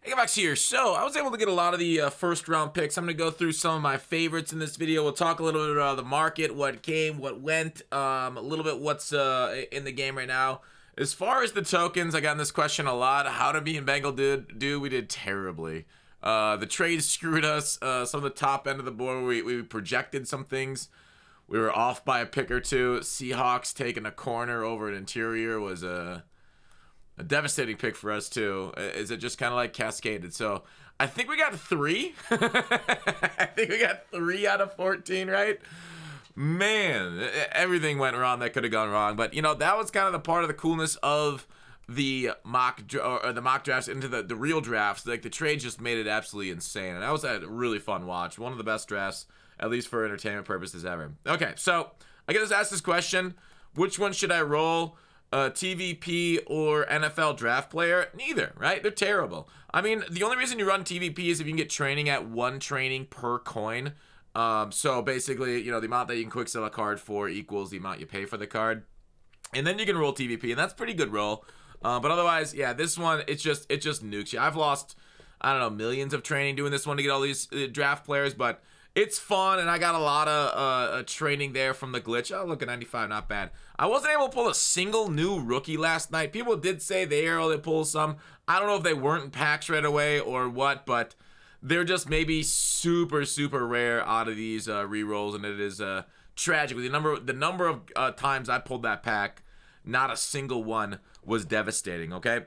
Hey, Max here. So, I was able to get a lot of the first round picks. I'm going to go through some of my favorites in this video. We'll talk a little bit about the market, what came, what went, a little bit what's in the game right now. As far as the tokens, I got this question a lot. How did me and Bengal do? We did terribly. The trades screwed us. Some of the top end of the board, we projected some things. We were off by a pick or two. Seahawks taking a corner over an interior was a devastating pick for us too. Is it just kind of like cascaded? So I think we got three. I think we got 3 out of 14, right? Man, everything went wrong that could have gone wrong. But that was kind of the part of the coolness of the mock drafts into the real drafts. Like the trade just made it absolutely insane, and that was a really fun watch. One of the best drafts, at least for entertainment purposes, ever. Okay, so I get asked this question: which one should I roll? TVP or NFL draft player? Neither, right? They're terrible. I mean, the only reason you run TVP is if you can get training at 1 training per coin. So basically, the amount that you can quick sell a card for equals the amount you pay for the card. And then you can roll TVP, and that's a pretty good roll. But otherwise, yeah, this one, it just nukes you. I've lost, I don't know, millions of training doing this one to get all these draft players, but it's fun, and I got a lot of training there from the glitch. Oh, look at 95, not bad. I wasn't able to pull a single new rookie last night. People did say they pulled some. I don't know if they weren't in packs right away or what, but they're just maybe super, super rare out of these rerolls, and it is tragic. The number of times I pulled that pack, not a single one was devastating, okay?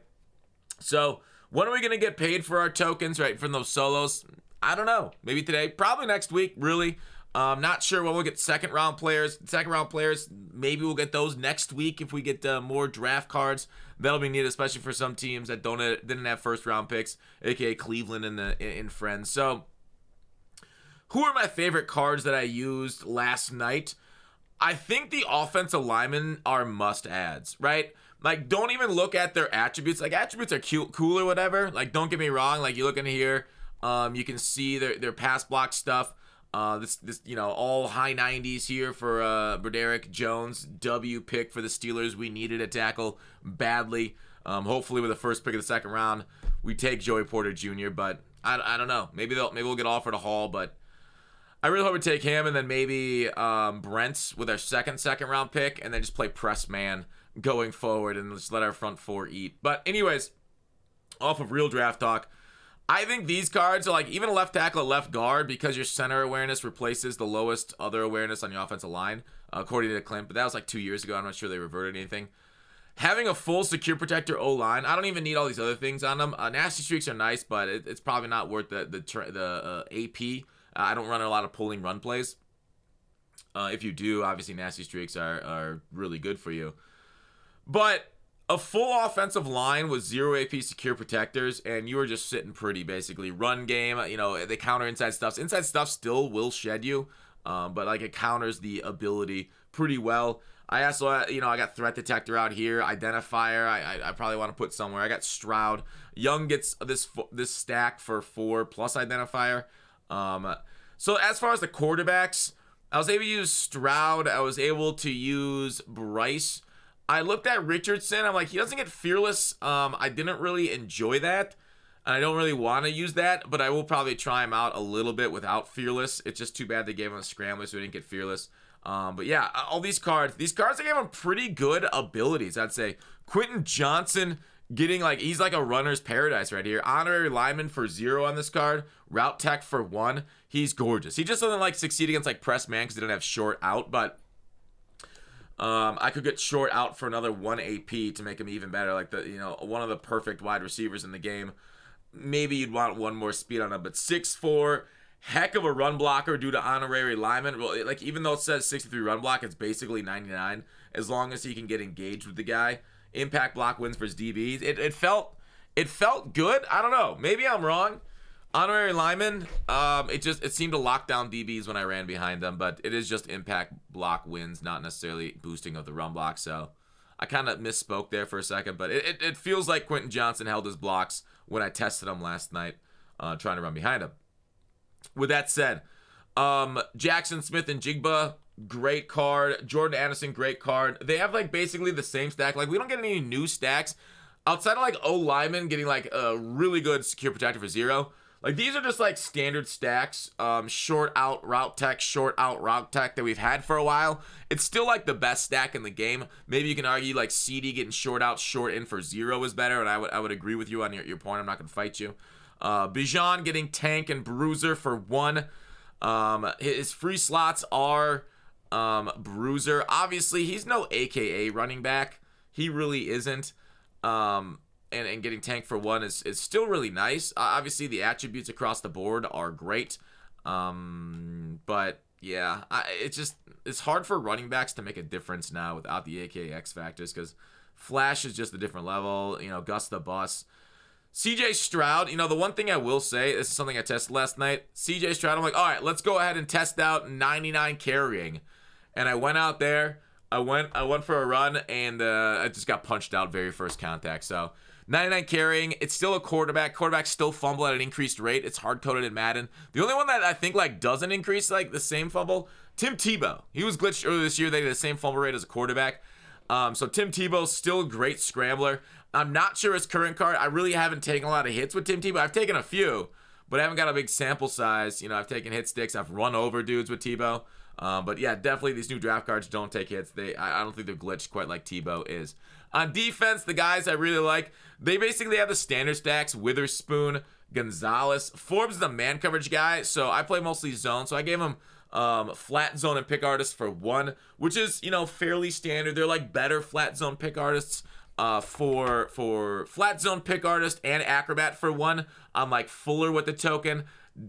So when are we going to get paid for our tokens, right, from those solos? I don't know. Maybe today. Probably next week, really. Not sure when we'll get second round players. Maybe we'll get those next week if we get more draft cards. That'll be neat, especially for some teams that didn't have first round picks, aka Cleveland and friends. So, who are my favorite cards that I used last night? I think the offensive linemen are must adds, right? Like, don't even look at their attributes. Like, attributes are cool or whatever. Like, don't get me wrong. Like, you look in here. You can see their pass block stuff. This all high 90s here for Broderick Jones. W pick for the Steelers. We needed a tackle badly. Hopefully with the first pick of the second round, we take Joey Porter Jr. But I don't know. Maybe we'll get offered a haul, but I really hope we take him, and then maybe Brent with our second round pick, and then just play press man going forward and just let our front four eat. But anyways, off of real draft talk. I think these cards are like even a left tackle, a left guard, because your center awareness replaces the lowest other awareness on your offensive line, according to Clint. But that was like 2 years ago. I'm not sure they reverted anything. Having a full secure protector O-line, I don't even need all these other things on them. Nasty streaks are nice, but it's probably not worth the AP. I don't run a lot of pulling run plays. If you do, obviously nasty streaks are really good for you. But a full offensive line with 0 AP secure protectors, and you are just sitting pretty, basically. Run game, they counter inside stuff. Inside stuff still will shed you, but like it counters the ability pretty well. I also, I got threat detector out here, identifier. I probably want to put somewhere. I got Stroud. Young gets this stack for 4 plus identifier. So as far as the quarterbacks, I was able to use Stroud. I was able to use Bryce. I looked at Richardson. I'm like, he doesn't get fearless. I didn't really enjoy that. And I don't really want to use that, but I will probably try him out a little bit without fearless. It's just too bad they gave him a scrambler, so he didn't get fearless. But yeah, all these cards they gave him pretty good abilities, I'd say. Quentin Johnson getting he's like a runner's paradise right here. Honorary lineman for 0 on this card. Route tech for 1. He's gorgeous. He just doesn't succeed against press man because he didn't have short out, but I could get short out for another 1 AP to make him even better. One of the perfect wide receivers in the game. Maybe you'd want 1 more speed on him, but 6'4", heck of a run blocker due to honorary lineman. Well, even though it says 63 run block, it's basically 99 as long as he can get engaged with the guy. Impact block wins versus DBs. It felt good. I don't know. Maybe I'm wrong. Honorary lineman, it seemed to lock down DBs when I ran behind them, but it is just impact block wins, not necessarily boosting of the run block. So I kind of misspoke there for a second, but it feels like Quentin Johnson held his blocks when I tested him last night, trying to run behind him. With that said, Jackson Smith and Jigba, great card. Jordan Addison, great card. They have basically the same stack. We don't get any new stacks. outside of like O lineman getting like a really good secure protector for 0, like these are just like standard stacks, short out route tech, short out route tech that we've had for a while. It's still like the best stack in the game. Maybe you can argue like CD getting short out, short in for 0 is better, and I would agree with you on your point. I'm not gonna fight you. Bijan getting tank and bruiser for 1. His free slots are bruiser. Obviously, he's no AKA running back. He really isn't. And getting tank for 1 is still really nice. Obviously, the attributes across the board are great. But yeah, it's hard for running backs to make a difference now without the AKA X factors, because Flash is just a different level. Gus the Bus. CJ Stroud, the one thing I will say, this is something I tested last night. CJ Stroud, I'm like, all right, let's go ahead and test out 99 carrying. And I went out there. I went for a run, and I just got punched out very first contact. So 99 carrying, it's still a quarterback. Quarterbacks still fumble at an increased rate. It's hard-coded in Madden. The only one that I think like doesn't increase like the same fumble, Tim Tebow. He was glitched earlier this year. They did the same fumble rate as a quarterback. So Tim Tebow's still a great scrambler. I'm not sure his current card. I really haven't taken a lot of hits with Tim Tebow. I've taken a few, but I haven't got a big sample size. I've taken hit sticks. I've run over dudes with Tebow. But yeah, definitely these new draft cards don't take hits. I don't think they're glitched quite like Tebow is. On defense, the guys I really like, they basically have the standard stacks: Witherspoon, Gonzalez. Forbes is the man coverage guy, so I play mostly zone. So I gave him flat zone and pick artist for 1, which is fairly standard. They're like better flat zone pick artists. For flat zone pick artist and acrobat for 1, I'm like Fuller with the token.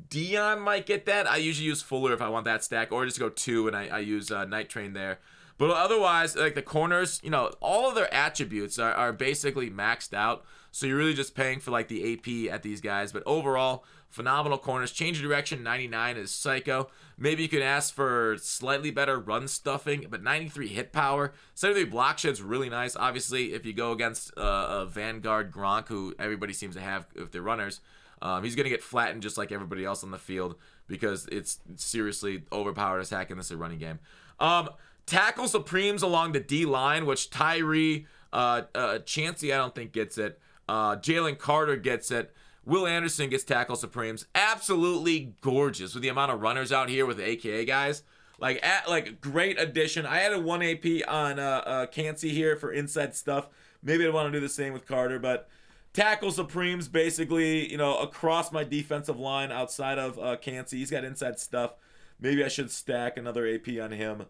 Dion might get that. I usually use Fuller if I want that stack, or just go 2 and I use Night Train there. But otherwise, like the corners, all of their attributes are basically maxed out. So you're really just paying for like the AP at these guys. But overall, phenomenal corners. Change of direction, 99 is psycho. Maybe you could ask for slightly better run stuffing, but 93 hit power. 73 block shed's really nice. Obviously, if you go against a Vanguard Gronk, who everybody seems to have if they're runners, he's going to get flattened just like everybody else on the field, because it's seriously overpowered attack in this running game. Tackle Supremes along the D-line, which Tyree, Chancey I don't think gets it. Jalen Carter gets it. Will Anderson gets tackle Supremes. Absolutely gorgeous with the amount of runners out here with the AKA guys. Like great addition. I added 1 AP on Chancey here for inside stuff. Maybe I want to do the same with Carter, but tackle Supremes basically, across my defensive line outside of Chancey. He's got inside stuff. Maybe I should stack another AP on him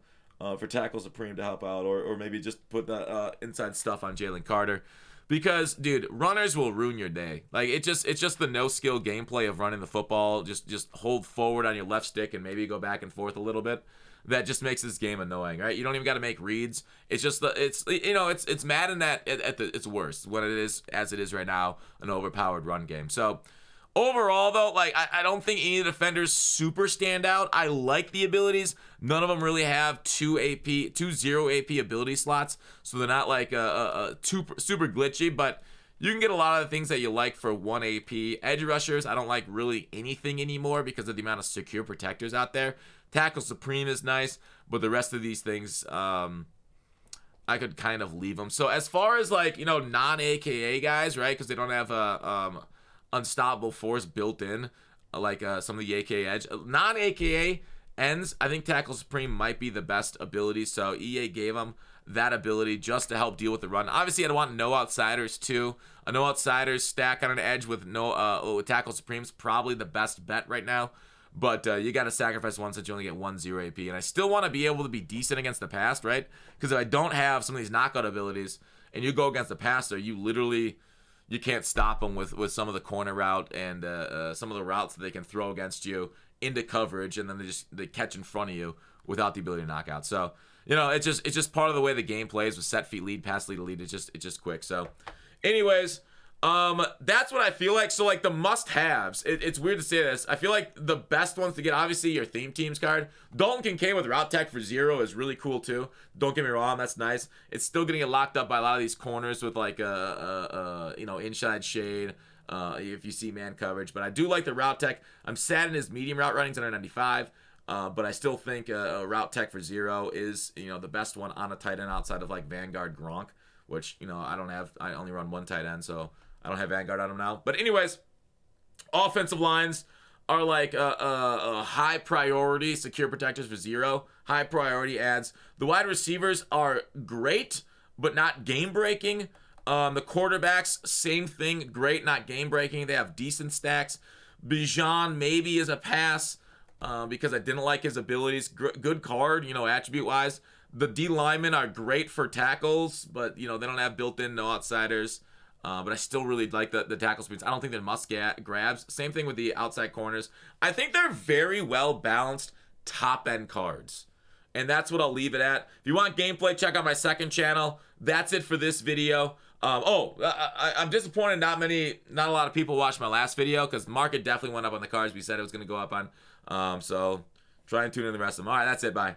for tackle Supreme to help out, or maybe just put the inside stuff on Jalen Carter. Because, dude, runners will ruin your day. Like, it's just the no-skill gameplay of running the football. Just hold forward on your left stick and maybe go back and forth a little bit. That just makes this game annoying, right? You don't even got to make reads. It's just it's Madden at its worst when it is, as it is right now, an overpowered run game. So overall, though, like I don't think any of the defenders super stand out. I like the abilities. None of them really have 2 0 AP ability slots, so they're not like super glitchy. But you can get a lot of the things that you like for 1 AP. Edge rushers, I don't like really anything anymore because of the amount of secure protectors out there. Tackle Supreme is nice, but the rest of these things, I could kind of leave them. So as far as like non-AKA guys, right? Because they don't have unstoppable force built in, like some of the AKA edge. Non-AKA ends, I think Tackle Supreme might be the best ability, so EA gave him that ability just to help deal with the run. Obviously, I'd want no outsiders too. A no outsiders stack on an edge with no Tackle Supreme's probably the best bet right now. But you got to sacrifice one since you only get 1 0 AP. And I still want to be able to be decent against the pass, right? Because if I don't have some of these knockout abilities and you go against the passer, you can't stop them with some of the corner route and some of the routes that they can throw against you into coverage, and then they catch in front of you without the ability to knock out. So, it's just part of the way the game plays with set feet lead, pass lead to lead. It's just quick. So, anyways, that's what I feel like. So, like the must-haves, it's weird to say this. I feel like the best ones to get, obviously, your theme teams card. Dalton Kincaid with route tech for 0 is really cool too. Don't get me wrong, that's nice. It's still gonna get locked up by a lot of these corners with like inside shade. If you see man coverage, but I do like the route tech. I'm sad in his medium route runnings under 95, but I still think route tech for 0 is the best one on a tight end outside of like Vanguard Gronk, which, you know, I only run one tight end, so I don't have Vanguard on him now. But anyways, offensive lines are like a high priority secure protectors for 0. High priority ads. The wide receivers are great, but not game breaking. The quarterbacks, same thing, great, not game breaking. They have decent stacks. Bijan maybe is a pass because I didn't like his abilities. Good card, you know, attribute wise. The D linemen are great for tackles, but you know they don't have built-in no outsiders. But I still really like the tackle speeds. I don't think they're must grabs. Same thing with the outside corners. I think they're very well balanced top end cards. And that's what I'll leave it at. If you want gameplay, check out my second channel. That's it for this video. I'm disappointed not a lot of people watched my last video because the market definitely went up on the cards we said it was going to go up on. So try and tune in the rest of them. All right, that's it. Bye.